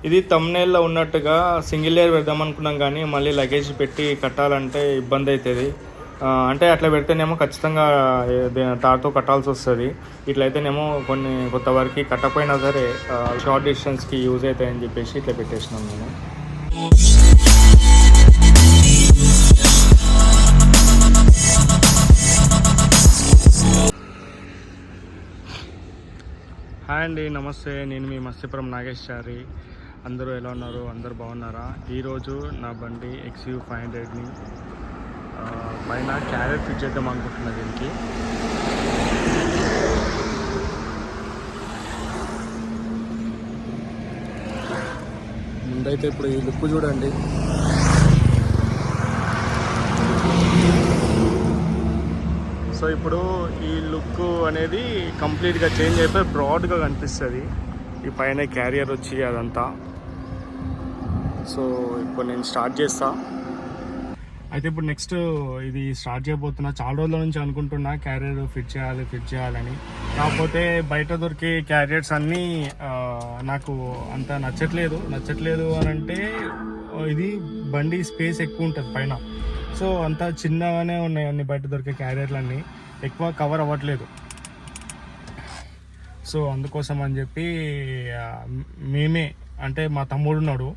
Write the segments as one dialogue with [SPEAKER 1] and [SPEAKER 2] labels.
[SPEAKER 1] ఇది థంబ్‌నెయిల్‌లో ఉన్నట్టుగా single layer పెడదాం అనుకున్నాం కానీ మళ్ళీ లగేజ్ పెట్టి కట్టాలంటే ఇబ్బంది అవుతుంది. అంటే అట్లా పెడితేనేమో ఖచ్చితంగా తాడుతో కట్టాల్సి వస్తుంది. ఇట్లయితేనేమో కొన్ని కొంతవరకు కట్టకపోయినా సరే షార్ట్ డిస్టెన్స్కి యూజ్ అవుతాయని చెప్పేసి ఇట్లా పెట్టేసినాం మేము. హాయ్ అండి, నమస్తే. నేను మీ మత్స్యపురం నాగేశ్వరి. అందరూ ఎలా ఉన్నారు? అందరూ బాగున్నారా? ఈరోజు నా బండి XU 500ని పైన క్యారియర్ ఫిట్ చేద్దాం అనుకుంటున్నా. దీనికి ముందైతే ఇప్పుడు ఈ లుక్ చూడండి. సో ఇప్పుడు ఈ లుక్ అనేది కంప్లీట్గా చేంజ్ అయిపోయి బ్రాడ్గా కనిపిస్తుంది. ఈ పైన క్యారియర్ వచ్చి అదంతా. సో ఇప్పుడు నేను స్టార్ట్ చేస్తా. అయితే ఇప్పుడు నెక్స్ట్ ఇది స్టార్ట్ చేయబోతున్నా. చాలా రోజుల నుంచి అనుకుంటున్నా క్యారియర్ ఫిట్ చేయాలని. కాకపోతే బయట దొరికే క్యారియర్స్ అన్నీ నాకు అంత నచ్చట్లేదు అని అంటే ఇది బండి స్పేస్ ఎక్కువ ఉంటుంది పైన. సో అంతా చిన్నగానే ఉన్నాయి అన్ని బయట దొరికే క్యారియర్లన్నీ, ఎక్కువ కవర్ అవ్వట్లేదు. సో అందుకోసం అని చెప్పి మేమే, అంటే మా తమ్ముడు ఉన్నాడు,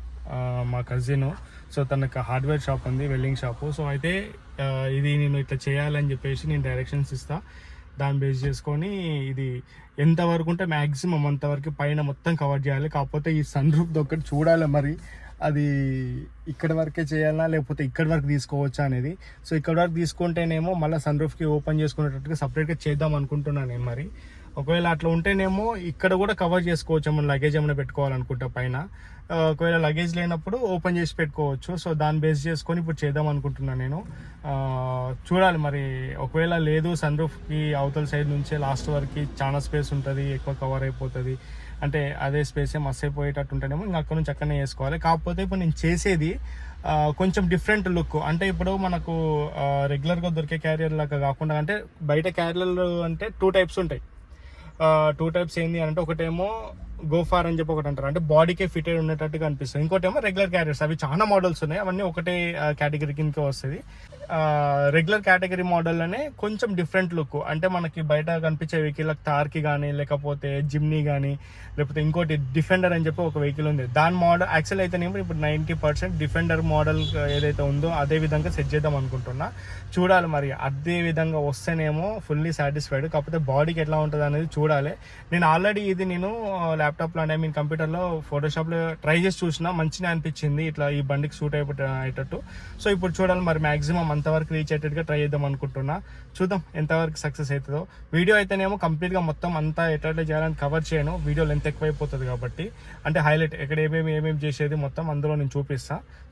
[SPEAKER 1] మా కజిన్. సో తనకు హార్డ్వేర్ షాప్ ఉంది, వెల్డింగ్ షాపు. సో అయితే ఇది నేను ఇట్లా చేయాలని చెప్పేసి నేను డైరెక్షన్స్ ఇస్తా. దాన్ని బేస్ చేసుకొని ఇది ఎంతవరకు ఉంటే మ్యాక్సిమం అంతవరకు పైన మొత్తం కవర్ చేయాలి. కాకపోతే ఈ సన్ రూఫ్ ఒక్కటి చూడాలి, మరి అది ఇక్కడ వరకే చేయాలా లేకపోతే ఇక్కడ వరకు తీసుకోవచ్చా అనేది. సో ఇక్కడ వరకు తీసుకుంటేనేమో మళ్ళీ సన్ రూఫ్కి ఓపెన్ చేసుకునేటట్టుగా సపరేట్గా చేద్దాం అనుకుంటున్నాను నేను. మరి ఒకవేళ అట్లా ఉంటేనేమో ఇక్కడ కూడా కవర్ చేసుకోవచ్చు. ఏమన్నా లగేజ్ ఏమైనా పెట్టుకోవాలనుకుంటా పైన. ఒకవేళ లగేజ్ లేనప్పుడు ఓపెన్ చేసి పెట్టుకోవచ్చు. సో దాన్ని బేస్ చేసుకొని ఇప్పుడు చేద్దాం అనుకుంటున్నాను నేను. చూడాలి మరి. ఒకవేళ లేదు, సన్ రూఫ్కి అవతల సైడ్ నుంచే లాస్ట్ వరకు చాలా స్పేస్ ఉంటుంది, ఎక్కువ కవర్ అయిపోతుంది అంటే అదే స్పేసే మస్తు అయిపోయేటట్టు ఉంటేనేమో ఇంకా అక్కడ నుంచి అక్కడనే వేసుకోవాలి. కాకపోతే ఇప్పుడు నేను చేసేది కొంచెం డిఫరెంట్ లుక్. అంటే ఇప్పుడు మనకు రెగ్యులర్గా దొరికే క్యారియర్ లాగా కాకుండా, అంటే బయట క్యారియర్లు అంటే 2 టైప్స్ ఉంటాయి. 2 టైప్స్ ఏంటి అంటే, ఒకటేమో గోఫార్ అని చెప్పి ఒకటి అంటారు, అంటే బాడీకే ఫిటెడ్ ఉండేటట్టుగా అనిపిస్తుంది. ఇంకోటేమో రెగ్యులర్ క్యారియర్స్. అవి చాలా మోడల్స్ ఉన్నాయి, అవన్నీ ఒకటే కేటగిరీ కిందకే వస్తుంది. రెగ్యులర్ కేటగిరీ మోడల్లోనే కొంచెం డిఫరెంట్ లుక్. అంటే మనకి బయట కనిపించే వెహికల్ థార్కి కానీ, లేకపోతే జిమ్నీ కానీ, లేకపోతే ఇంకోటి డిఫెండర్ అని చెప్పి ఒక వెహికల్ ఉంది. దాని మోడల్ యాక్చువల్ అయితేనేమో ఇప్పుడు 90% డిఫెండర్ మోడల్ ఏదైతే ఉందో అదే విధంగా సెట్ చేద్దాం అనుకుంటున్నా. చూడాలి మరి, అదే విధంగా వస్తేనేమో ఫుల్లీ సాటిస్ఫైడ్. కాకపోతే బాడీకి ఎట్లా ఉంటుంది అనేది చూడాలి. నేను ఆల్రెడీ ఇది ల్యాప్టాప్లో అంటే కంప్యూటర్లో ఫోటోషాప్లో ట్రై చేసి చూసినా, మంచిగా అనిపించింది ఇట్లా ఈ బండికి సూట్ అయ్యేటట్టు. సో ఇప్పుడు చూడాలి మరి, మ్యాక్సిమం అంతవరకు రీచ్ అయ్యేటట్టుగా ట్రై చేద్దాం అనుకుంటున్నా. చూద్దాం ఎంతవరకు సక్సెస్ అవుతుందో. వీడియో అయితేనేమో కంప్లీట్గా మొత్తం అంతా ఎట్లా చేయాలని కవర్ చేయను, వీడియో లెంత్ ఎక్కువైపోతుంది కాబట్టి. అంటే హైలైట్ ఎక్కడ ఏమేమి చేసేది మొత్తం అందులో నేను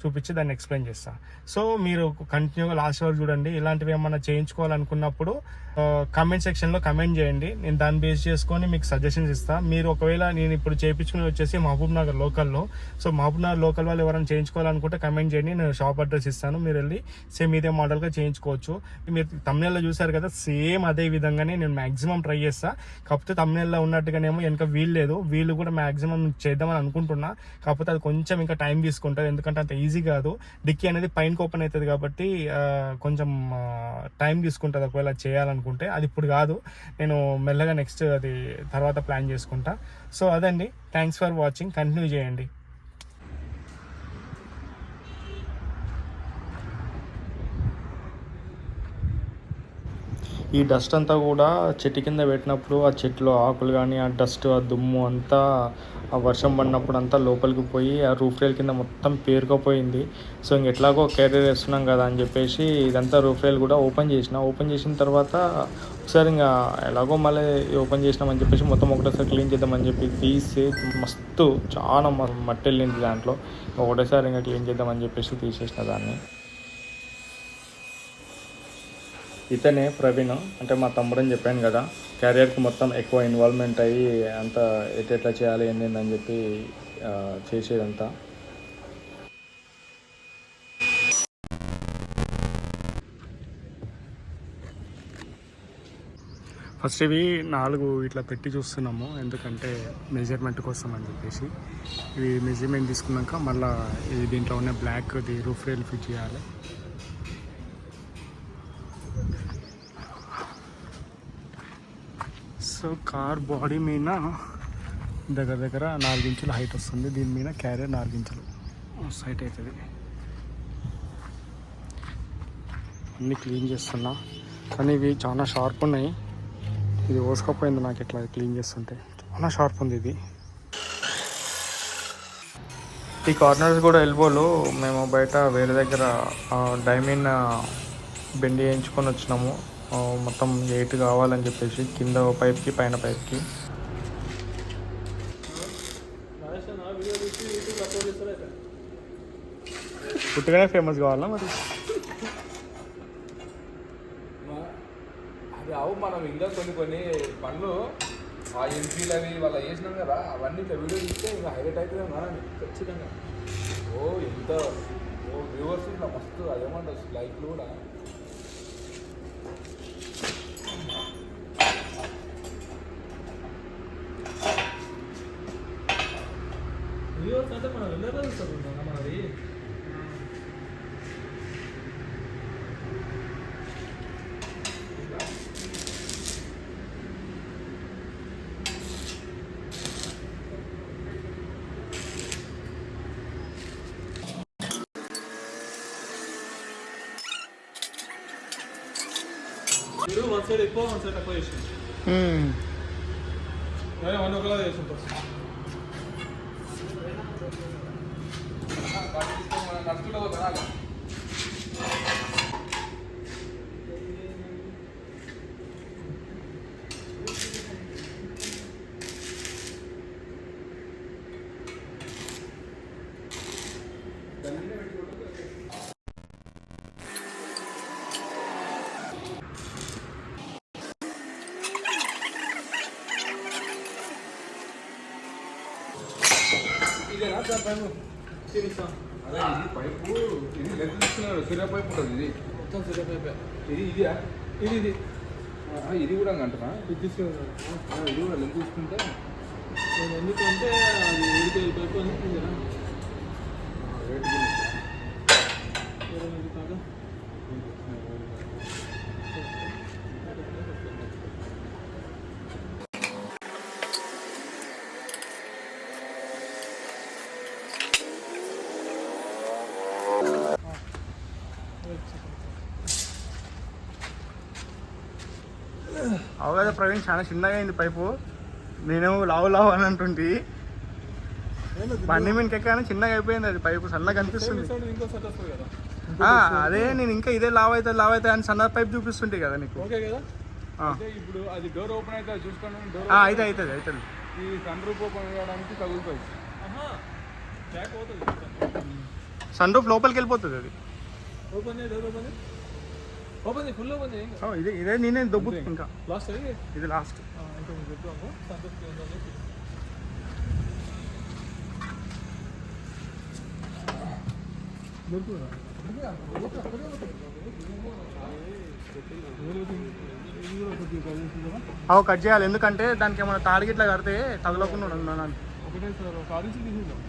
[SPEAKER 1] చూపించి దాన్ని ఎక్స్ప్లెయిన్ చేస్తా. సో మీరు కంటిన్యూగా లాస్ట్ వరకు చూడండి. ఇలాంటివి ఏమన్నా చేయించుకోవాలనుకున్నప్పుడు కామెంట్ సెక్షన్లో కమెంట్ చేయండి. నేను దాన్ని బేస్ చేసుకొని మీకు సజెషన్స్ ఇస్తాను. మీరు ఒకవేళ నేను ఇప్పుడు చేయించుకుని వచ్చేసి మహబూబ్ నగర్ లోకల్లో. సో మహబూబ్ నగర్ లోకల్ వాళ్ళు ఎవరైనా చేయించుకోవాలనుకుంటే కమెంట్ చేయండి, నేను షాప్ అడ్రస్ ఇస్తాను. మీరు వెళ్ళి సేమ్ ఇదే మోడల్గా చేయించుకోవచ్చు. మీరు తమ్నెల్లో చూసారు కదా, సేమ్ అదే విధంగానే నేను మ్యాక్సిమం ట్రై చేస్తా. కాకపోతే తమ్నెల్లో ఉన్నట్టుగానేమో వెనక వీళ్ళు కూడా మ్యాక్సిమం చేద్దామని అనుకుంటున్నా. కాకపోతే అది కొంచెం ఇంకా టైం తీసుకుంటుంది, ఎందుకంటే అంత ఈజీ కాదు. డిక్కీ అనేది పైనకి ఓపెన్ అవుతుంది కాబట్టి కొంచెం టైం తీసుకుంటుంది ఒకవేళ చేయాలనుకుంటే. అది ఇప్పుడు కాదు, నేను మెల్లగా నెక్స్ట్ అది తర్వాత ప్లాన్ చేసుకుంటా. సో అదండి, థ్యాంక్స్ ఫర్ వాచింగ్. కంటిన్యూ చేయండి. ఈ డస్ట్ అంతా కూడా చెట్టు కింద పెట్టినప్పుడు ఆ చెట్లు ఆకులు కానీ, ఆ డస్ట్, ఆ దుమ్ము అంతా ఆ వర్షం పడినప్పుడు అంతా లోపలికి పోయి ఆ రూఫ్ రైల్ కింద మొత్తం పేరుకుపోయింది. సో ఎట్లాగో క్యారియర్ వేస్తున్నాం కదా అని చెప్పేసి ఇదంతా రూఫ్ రైల్ కూడా ఓపెన్ చేసిన తర్వాత ఒకసారి ఇంకా ఎలాగో మళ్ళీ ఓపెన్ చేసినామని చెప్పేసి మొత్తం ఒకటేసారి క్లీన్ చేద్దామని చెప్పి తీసి మస్తు చాలా మట్టి వెళ్ళింది దాంట్లో. ఒకటేసారి ఇంకా క్లీన్ చేద్దామని చెప్పేసి తీసేసిన దాన్ని. ఇతనే ప్రవీణ్, అంటే మా తమ్ముడు అని చెప్పాను కదా. క్యారియర్కి మొత్తం ఎక్కువ ఇన్వాల్వ్మెంట్ అయ్యి అంతా ఎట్లా చేయాలి ఏంటని చెప్పి చేసేదంతా. ఫస్ట్ ఇవి 4 ఇట్లా పెట్టి చూస్తున్నాము, ఎందుకంటే మెజర్మెంట్ కోసం అని చెప్పేసి. ఇవి మెజర్మెంట్ తీసుకున్నాక మళ్ళీ ఇది దీంట్లో ఉన్న బ్లాక్ది రూఫ్ రైల్ ఫిట్ చేయాలి. సో కార్ బాడీ మీద దగ్గర దగ్గర 4 ఇంచుల హైట్ వస్తుంది, దీని మీద క్యారియర్ 4 ఇంచులు హైట్ అవుతుంది. అన్నీ క్లీన్ చేస్తున్నా, కానీ ఇవి చాలా షార్ప్ ఉన్నాయి. ఇది ఓసుకపోయింది నాకు ఇట్లా క్లీన్ చేస్తుంటే, చాలా షార్ప్ ఉంది ఇది. ఈ కార్నర్స్ కూడా ఎల్బోలు మేము బయట వేరే దగ్గర డైమండ్ బెండ్ చేయించుకొని వచ్చినాము. మొత్తం 8 కావాలని చెప్పేసి, కింద పైప్కి పైన పైప్కి. పుట్టుగానే ఫేమస్ కావాలా మరి?
[SPEAKER 2] అది అవు మనం ఇంకా కొన్ని పనులు ఆ ఎంపీలు అవి వాళ్ళ చేసినాం కదా, అవన్నీ ఇట్లా వీడియో తీస్తే ఇంకా హైలైట్ అవుతుంది కదా ఖచ్చితంగా. ఎంత వ్యూవర్స్ ఇట్లా మస్తు అదేమంటారు లైక్లు కూడా. వ్యూవర్స్ అంటే మనం వెళ్ళదా మనది. వన్ సైడ్ ఎక్కువ వన్ సైడ్ తక్కువ చేసాను, వన్ ఒకలా చేసాం. నడుచుకుంటూ పోతారా? ఇదేనా సార్ పైపు? అదే ఇది పైపు, ఇది లెంత్ తీసుకున్నాడు. సూర్య పైపు ఉంటుంది, ఇది మొత్తం సూర్య పైపే. ఇదియా? ఇది ఇది కూడా అంటారా? ఇది తీసుకున్నాడు, ఇది కూడా లెంత్ తీసుకుంటే ఎందుకంటే అది ఉడికే పైపు అని రేటు కాదు.
[SPEAKER 1] అవగానే ప్రవీణ్ చాలా చిన్నగా అయింది పైపు. నేనేమో లావు అని అంటుంటే బండి మీదకి ఎక్కానే చిన్నగా అయిపోయింది అది పైపు, సన్నగా అనిపిస్తుంది. అదే నేను ఇంకా ఇదే లావ్ అవుతుంది అని సన్న పైప్ చూపిస్తుంటే కదా నీకు.
[SPEAKER 2] ఓకే కదా. ఇప్పుడు అది డోర్ ఓపెన్ అయితే చూసుకోండి,
[SPEAKER 1] అవుతుంది.
[SPEAKER 2] ఈ సన్ రూఫ్ ఓపెన్ చేయడానికి తగులుతుంది,
[SPEAKER 1] సన్ రూఫ్ లోపలికి వెళ్ళిపోతుంది అది.
[SPEAKER 2] ఓపెన్ ఓపెన్ ఫుల్ ఓపెన్
[SPEAKER 1] ఇదే నేనే దొబ్బు ఇంకా
[SPEAKER 2] లాస్ట్
[SPEAKER 1] ఇది లాస్ట్. అవు కట్ చేయాలి, ఎందుకంటే దానికి ఏమైనా తాడికి ఇట్లా కడితే తగలకుండా ఉన్నాను.
[SPEAKER 2] ఒకటే సార్ ఒక ఆడించి తీసుకుందాం,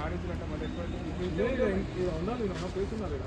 [SPEAKER 2] ఆడించినట్ట మళ్ళీ ఉండాలి పేస్తున్నారు.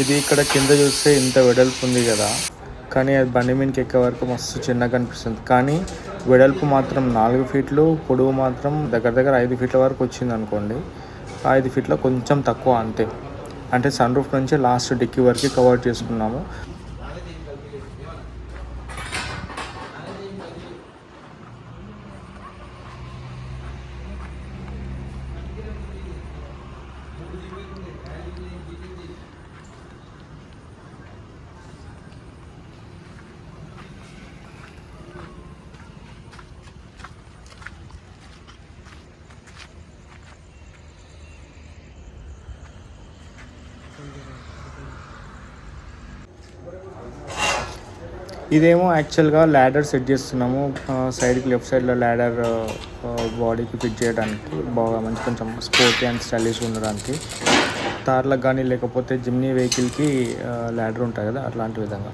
[SPEAKER 1] ఇది ఇక్కడ కింద చూస్తే ఇంత వెడల్పు ఉంది కదా, కానీ అది బండి మీదకి ఎక్కే వరకు మస్తు చిన్నగా కనిపిస్తుంది. కానీ వెడల్పు మాత్రం 4 ఫీట్లు, పొడవు మాత్రం దగ్గర దగ్గర 5 ఫీట్ల వరకు వచ్చింది అనుకోండి. 5 ఫీట్లో కొంచెం తక్కువ అంతే. అంటే సన్ రూఫ్ నుంచి లాస్ట్ డిక్కీ వరకు కవర్ చేసుకున్నాము. ఇదేమో యాక్చువల్గా ల్యాడర్ సెట్ చేస్తున్నాము. సైడ్కి లెఫ్ట్ సైడ్లో ల్యాడర్ బాడీకి ఫిట్ చేయడానికి బాగా మంచి కొంచెం స్పోర్టీ అండ్ స్టైలిష్ ఉండడానికి. తార్లకు కానీ లేకపోతే జిమ్నీ వెహికల్కి ల్యాడర్ ఉంటుంది కదా, అట్లాంటి విధంగా.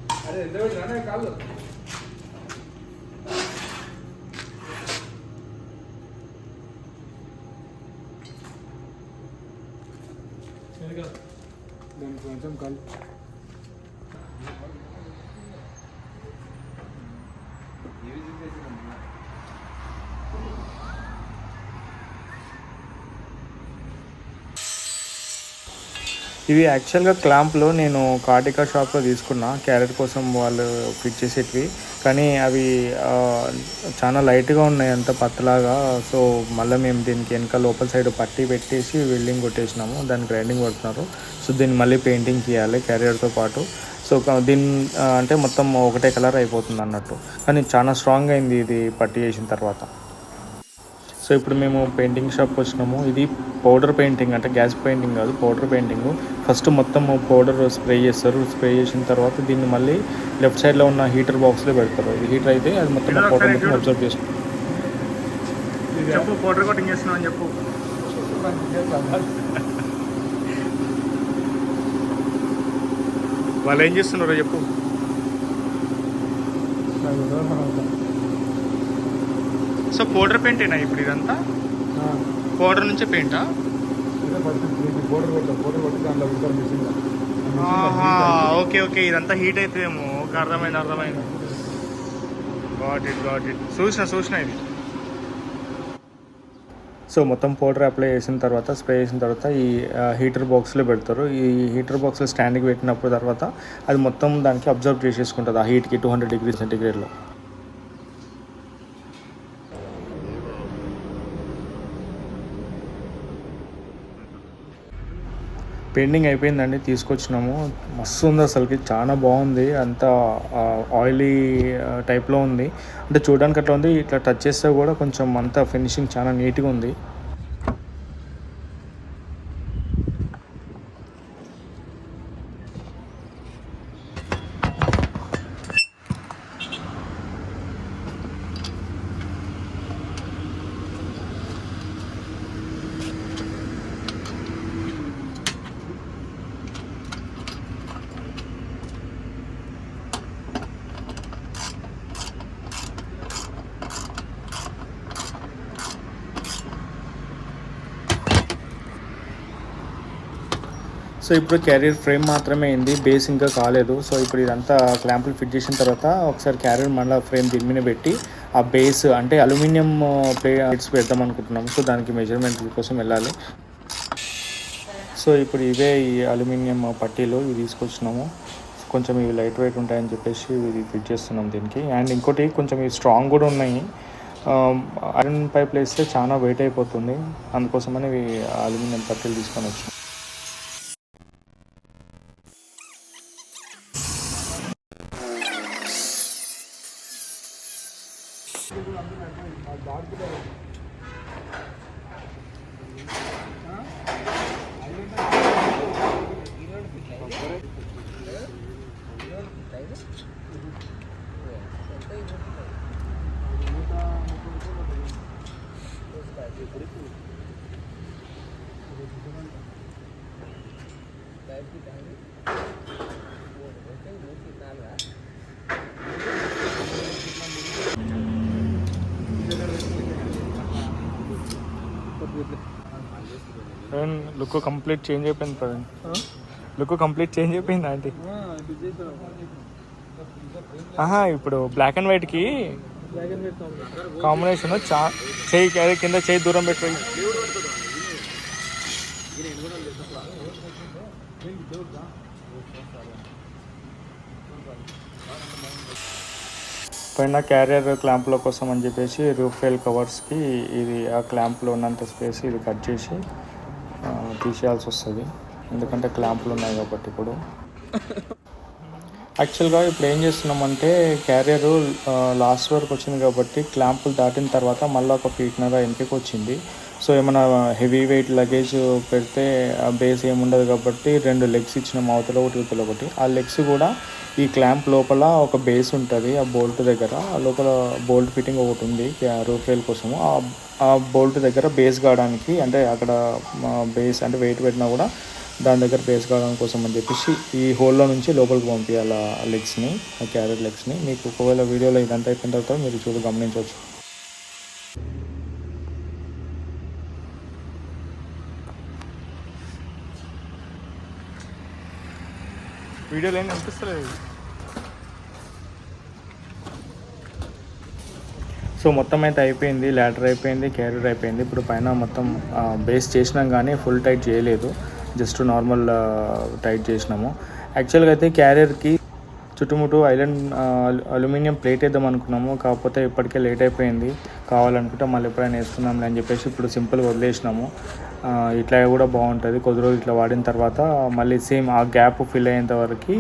[SPEAKER 2] కొంచెం కాలు
[SPEAKER 1] ఇవి యాక్చువల్గా క్లాంప్లో నేను కార్టికా షాప్లో తీసుకున్నా క్యారెట్ కోసం వాళ్ళు ఫిట్ చేసేటివి. కానీ అవి చాలా లైట్గా ఉన్నాయి, అంత పత్తలాగా. సో మళ్ళీ మేము దీనికి వెనక లోపల సైడ్ పట్టి పెట్టేసి వెల్డింగ్ కొట్టేసినాము. దాన్ని గ్రైండింగ్ కొడుతున్నారు. సో దీన్ని మళ్ళీ పెయింటింగ్ చేయాలి క్యారియర్తో పాటు. సో దీని అంటే మొత్తం ఒకటే కలర్ అయిపోతుంది అన్నట్టు. కానీ చాలా స్ట్రాంగ్ అయింది ఇది పట్టి చేసిన తర్వాత. సో ఇప్పుడు మేము పెయింటింగ్ షాప్కి వచ్చినాము. ఇది పౌడర్ పెయింటింగ్, అంటే గ్యాస్ పెయింటింగ్ కాదు, పౌడర్ పెయింటింగ్. ఫస్ట్ మొత్తం పౌడర్ స్ప్రే చేస్తారు. స్ప్రే చేసిన తర్వాత దీన్ని మళ్ళీ లెఫ్ట్ సైడ్లో ఉన్న హీటర్ బాక్స్లో పెడతారు. ఇది హీటర్ అయితే అది మొత్తం పౌడర్ మొత్తం అబ్జర్వ్ చేసుకుంటాం. చెప్పు పౌడర్ కోటింగ్ చేస్తున్నాం అని చెప్పు. వాళ్ళు ఏం చేస్తున్నారో చెప్పు. సో పౌడర్ పెయింటేనా ఇప్పుడు ఇదంతా? పౌడర్ నుంచే పెయింటా? ఓకే ఓకే, ఇదంతా హీట్ అవుతుందేమో. ఓకే, అర్థమైంది. గాట్ ఇట్ చూసిన ఇది. సో మొత్తం పౌడర్ అప్లై చేసిన తర్వాత, స్ప్రే చేసిన తర్వాత ఈ హీటర్ బాక్స్లో పెడతారు. ఈ హీటర్ బాక్స్లో స్టాండ్కి పెట్టినప్పుడు తర్వాత అది మొత్తం దానికి అబ్జర్వ్ చేసేసుకుంటుంది ఆ హీట్కి 200 డిగ్రీ సెంటిగ్రేడ్లో. పెయింటింగ్ అయిపోయిందండి, తీసుకొచ్చినాము. మస్తు ఉంది అసలుకి, చాలా బాగుంది. అంతా ఆయిలీ టైప్లో ఉంది. అంటే చూడడానికి అట్లా ఉంది, ఇట్లా టచ్ చేస్తే కూడా కొంచెం అంతా ఫినిషింగ్ చాలా నీట్గా ఉంది. సో ఇప్పుడు క్యారియర్ ఫ్రేమ్ మాత్రమే అయింది, బేస్ ఇంకా కాలేదు. సో ఇప్పుడు ఇదంతా క్లాంపులు ఫిట్ చేసిన తర్వాత ఒకసారి క్యారియర్ మళ్ళీ ఫ్రేమ్ దీని మీద పెట్టి ఆ బేస్ అంటే అల్యూమినియం ప్లేట్స్ పెడదాం అనుకుంటున్నాము. సో దానికి మెజర్మెంట్ కోసం వెళ్ళాలి. సో ఇప్పుడు ఇవే ఈ అల్యూమినియం పట్టీలు ఇవి తీసుకొచ్చినాము. కొంచెం ఇవి లైట్ వెయిట్ ఉంటాయని చెప్పేసి ఇవి ఫిట్ చేస్తున్నాం దీనికి. అండ్ ఇంకోటి కొంచెం ఇవి స్ట్రాంగ్ కూడా ఉన్నాయి. ఐరన్ పైప్ వేస్తే చాలా వెయిట్ అయిపోతుంది, అందుకోసమని ఇవి అల్యూమినియం పట్టీలు తీసుకొని వచ్చినాం. లుక్ కంప్లీట్ చేంజ్ అయిపోయింది ప్రవీణ్. లుక్ కంప్లీట్ చేంజ్ అయిపోయింది ఆంటీ.
[SPEAKER 2] ఇది చేసాను.
[SPEAKER 1] ఆహా ఇప్పుడు బ్లాక్ అండ్ వైట్కి కాంబినేషన్ చెయ్యి కింద చెయ్యి దూరం పెట్టుకోండి. పైన క్యారియర్ క్లాంప్ల కోసం అని చెప్పేసి రూఫ్ రైల్ కవర్స్కి ఇది ఆ క్లాంప్లో ఉన్నంత స్పేస్ ఇది కట్ చేసి తీసేయాల్సి వస్తుంది, ఎందుకంటే క్లాంప్లు ఉన్నాయి కాబట్టి. ఇప్పుడు యాక్చువల్గా ఇప్పుడు ఏం చేస్తున్నామంటే క్యారియర్ లాస్ట్ వరకు వచ్చింది కాబట్టి క్లాంపులు దాటిన తర్వాత మళ్ళీ ఒక ఫీట్నర ఎంపిక వచ్చింది. సో ఏమైనా హెవీ వెయిట్ లగేజ్ పెడితే ఆ బేస్ ఏముండదు కాబట్టి 2 లెగ్స్ ఇచ్చిన అవతల ఒకటి ఇవతల ఒకటి. ఆ లెగ్స్ కూడా ఈ క్లాంప్ లోపల ఒక బేస్ ఉంటుంది, ఆ బోల్ట్ దగ్గర ఆ లోపల బోల్ట్ ఫిట్టింగ్ ఒకటి ఉంది రూఫ్ రైల్ కోసము. ఆ బోల్ట్ దగ్గర బేస్ కావడానికి, అంటే అక్కడ బేస్ అంటే వెయిట్ పెట్టినా కూడా దాని దగ్గర బేస్ కావడం కోసం అని చెప్పేసి ఈ హోల్లో నుంచి లోపలికి పంపించాలి ఆ లెగ్స్ని, ఆ క్యారెట్ లెగ్స్ని. మీకు ఒకవేళ వీడియోలో ఇదంతా అయిపోయిన తర్వాత మీరు గమనించవచ్చు. వీడియోలో ఏం అనిపిస్తలేదు. సో మొత్తం అయితే అయిపోయింది, ల్యాడర్ అయిపోయింది, క్యారియర్ అయిపోయింది. ఇప్పుడు పైన మొత్తం బేస్ చేసినాం కానీ ఫుల్ టైట్ చేయలేదు, జస్ట్ నార్మల్ టైట్ చేసినాము. యాక్చువల్గా అయితే క్యారియర్కి చుట్టుముట్టు అల్యూమినియం ప్లేట్ వేద్దాం అనుకున్నాము, కాకపోతే ఇప్పటికే లేట్ అయిపోయింది. కావాలనుకుంటే మళ్ళీ ఎప్పుడైనా వేసుకుందాంలే అని చెప్పేసి ఇప్పుడు సింపుల్గా వదిలేసినాము. ఇట్లా కూడా బాగుంటుంది. కొద్ది రోజులు ఇట్లా వాడిన తర్వాత మళ్ళీ సేమ్ ఆ గ్యాప్ ఫిల్ అయ్యేంత వరకు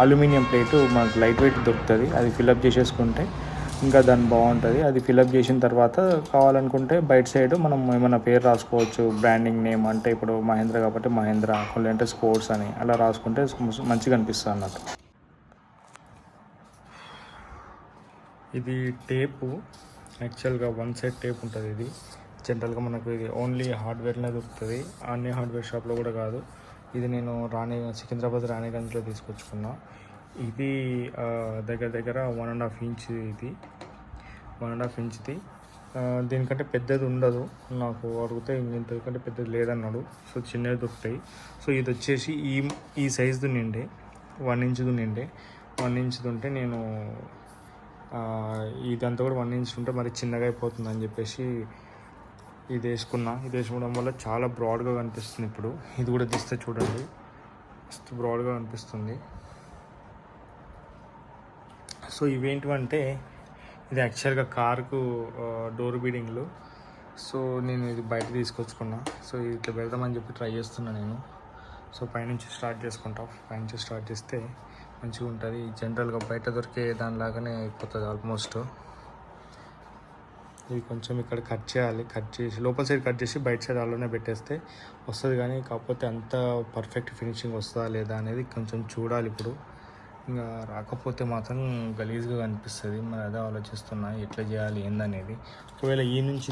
[SPEAKER 1] అల్యూమినియం ప్లేటు మనకు లైట్ వెయిట్ దొరుకుతుంది, అది ఫిల్అప్ చేసేసుకుంటే ఇంకా దాన్ని బాగుంటుంది. అది ఫిల్అప్ చేసిన తర్వాత కావాలనుకుంటే బయట సైడ్ మనం ఏమైనా పేరు రాసుకోవచ్చు, బ్రాండింగ్ నేమ్. అంటే ఇప్పుడు మహేంద్ర కాబట్టి మహేంద్ర, లేదంటే స్పోర్ట్స్ అని అలా రాసుకుంటే మంచిగా అనిపిస్తుంది అన్నట్టు. ఇది టేపు, యాక్చువల్గా 1 సైడ్ టేప్ ఉంటుంది. ఇది జనరల్గా మనకు ఇది ఓన్లీ హార్డ్వేర్లో దొరుకుతుంది, అన్ని హార్డ్వేర్ షాప్లో కూడా కాదు. ఇది నేను సికింద్రాబాద్ రాణిగంజ్లో తీసుకొచ్చుకున్నా. ఇది దగ్గర దగ్గర 1.5 ఇంచ్, ఇది 1.5 ఇంచ్ది. దీనికంటే పెద్దది ఉండదు, నాకు అడిగితే ఇంతకంటే పెద్దది లేదన్నాడు. సో చిన్నది దొరుకుతాయి. సో ఇది వచ్చేసి ఈ సైజుది నిండే 1 ఇంచ్ది నిండే. 1 ఇంచ్ది ఉంటే నేను ఇదంతా కూడా 1 ఇంచ్ ఉంటే మరి చిన్నగా అయిపోతుంది అని చెప్పేసి ఇది వేసుకున్నా. ఇది వేసుకోవడం వల్ల చాలా బ్రాడ్గా కనిపిస్తుంది. ఇప్పుడు ఇది కూడా తీస్తే చూడండి, మస్తు బ్రాడ్గా కనిపిస్తుంది. సో ఇవేంటివంటే ఇది యాక్చువల్గా కార్కు డోర్ బీడింగ్లు. సో నేను ఇది బయట తీసుకొచ్చుకున్నా. సో ఇట్లా పెడదామని చెప్పి ట్రై చేస్తున్నా నేను. సో పైనుంచి స్టార్ట్ చేసుకుంటా, పైనుంచి స్టార్ట్ చేస్తే మంచిగా ఉంటుంది. జనరల్గా బయట దొరికే దానిలాగానే అయిపోతుంది ఆల్మోస్ట్. ఇది కొంచెం ఇక్కడ కట్ చేయాలి, కట్ చేసి లోపల సైడ్ కట్ చేసి బయట సైడ్ అలానే పెట్టేస్తే వస్తుంది. కానీ కాకపోతే అంత పర్ఫెక్ట్ ఫినిషింగ్ వస్తుందా లేదా అనేది కొంచెం చూడాలి. ఇప్పుడు ఇంకా రాకపోతే మాత్రం గలీజ్గా కనిపిస్తుంది. మరి అదే ఆలోచిస్తున్నా ఎట్లా చేయాలి ఏందనేది. ఒకవేళ ఈ నుంచి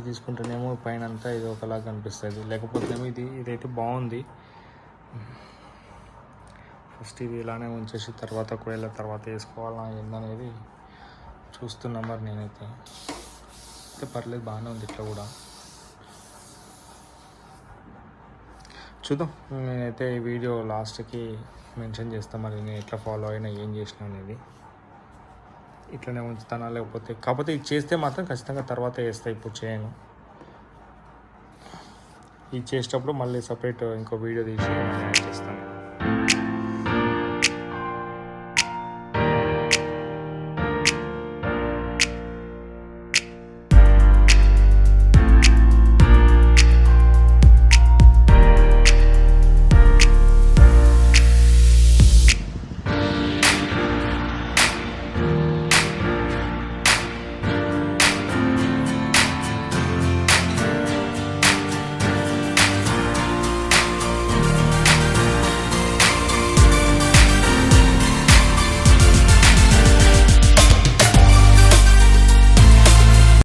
[SPEAKER 1] తీసుకుంటేనేమో పైన అంతా ఇది ఒకలాగా కనిపిస్తుంది, లేకపోతేనేమో ఇదైతే బాగుంది. ఫస్ట్ ఇది ఇలానే ఉంచేసి తర్వాత ఒకవేళ తర్వాత వేసుకోవాలా ఏందనేది చూస్తున్నా. మరి నేనైతే పర్లేదు, బాగానే ఉంది. ఇట్లా కూడా చూద్దాం. నేనైతే ఈ వీడియో లాస్ట్కి మెన్షన్ చేస్తాను మరి నేను ఎట్లా ఫాలో అయినా ఏం చేసిన అనేది. ఇట్లనే ఉంచుతానా కాకపోతే ఇది చేస్తే మాత్రం ఖచ్చితంగా తర్వాత వేస్తా, ఇప్పుడు చేయను. ఇది చేసేటప్పుడు మళ్ళీ సపరేట్ ఇంకో వీడియో తీసి చేస్తాను.